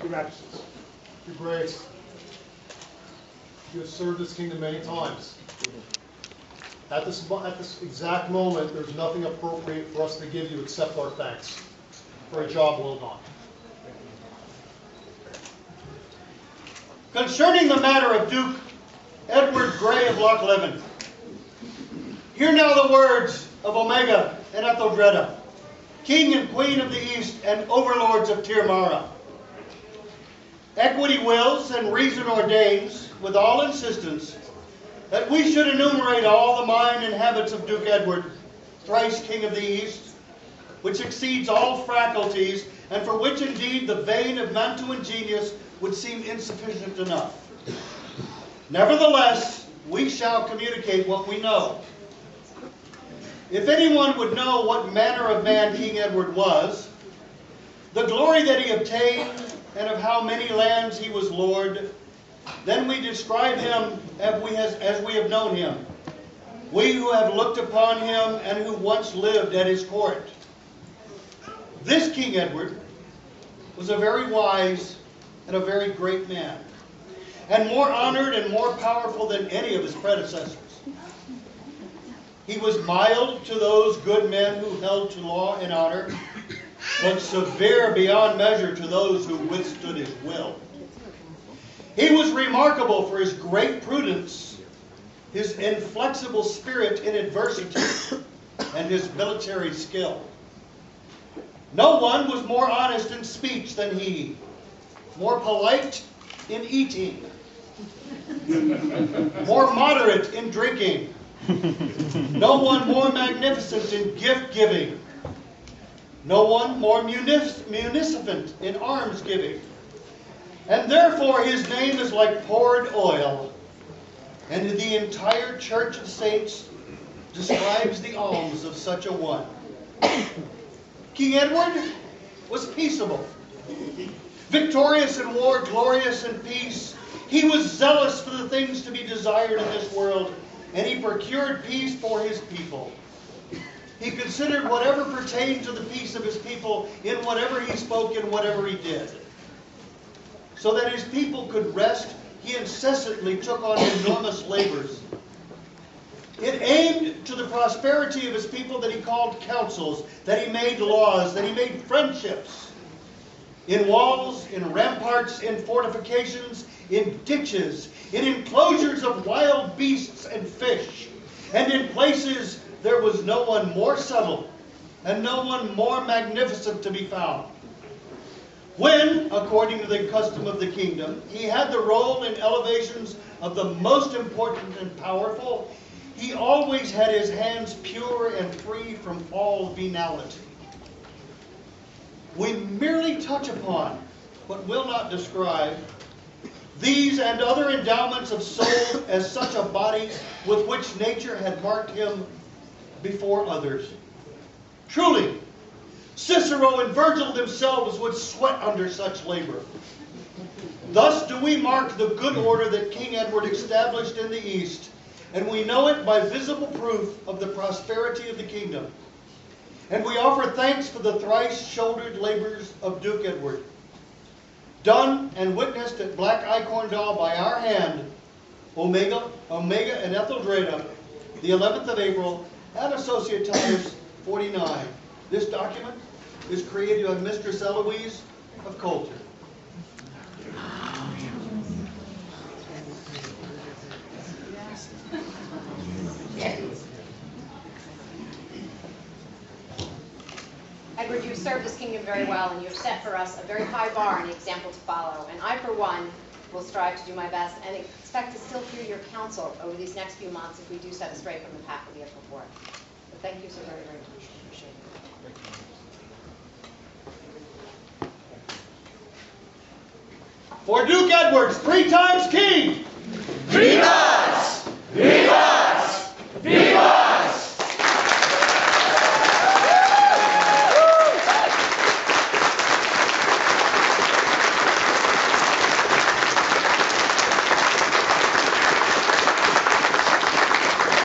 Your Majesty, Your Grace, you have served this kingdom many times. At this exact moment, there's nothing appropriate for us to give you except our thanks for a job well done. Concerning the matter of Duke Edward Grey of Lochleven, hear now the words of Omega and Etheldreda, King and Queen of the East and overlords of Tirmara. Equity wills and reason ordains, with all insistence, that we should enumerate all the mind and habits of Duke Edward, thrice King of the East, which exceeds all faculties, and for which indeed the vein of Mantuan genius would seem insufficient enough. Nevertheless, we shall communicate what we know. If anyone would know what manner of man King Edward was, the glory that he obtained, and of how many lands he was lord, then we describe him as we have known him, we who have looked upon him and who once lived at his court. This King Edward was a very wise and a very great man, and more honored and more powerful than any of his predecessors. He was mild to those good men who held to law and honor, but severe beyond measure to those who withstood his will. He was remarkable for his great prudence, his inflexible spirit in adversity, and his military skill. No one was more honest in speech than he, more polite in eating, more moderate in drinking, no one more magnificent in gift-giving, no one more munificent in alms-giving. And therefore his name is like poured oil, and the entire church of saints describes the alms of such a one. King Edward was peaceable, victorious in war, glorious in peace. He was zealous for the things to be desired in this world, and he procured peace for his people. He considered whatever pertained to the peace of his people in whatever he spoke and whatever he did. So that his people could rest, he incessantly took on enormous labors. It aimed to the prosperity of his people that he called councils, that he made laws, that he made friendships. In walls, in ramparts, in fortifications, in ditches, in enclosures of wild beasts and fish, and in places there was no one more subtle and no one more magnificent to be found. When, according to the custom of the kingdom, he had the role in elevations of the most important and powerful, he always had his hands pure and free from all venality. We merely touch upon, but will not describe, these and other endowments of soul as such a body with which nature had marked him before others. Truly, Cicero and Virgil themselves would sweat under such labor. Thus do we mark the good order that King Edward established in the East, and we know it by visible proof of the prosperity of the kingdom. And we offer thanks for the thrice-shouldered labors of Duke Edward, done and witnessed at Black Icorndale by our hand, Omega and Etheldreda, the 11th of April, at Associate Times 49. This document is created by Mistress Eloise of Coulter. Edward, you have served this kingdom very well, and you have set for us a very high bar and example to follow. And I, for one, will strive to do my best and expect to still hear your counsel over these next few months if we do set us straight from the path that we have before. But thank you so very, very much. Appreciate it. For Duke Edward, 3 times king! Vivat!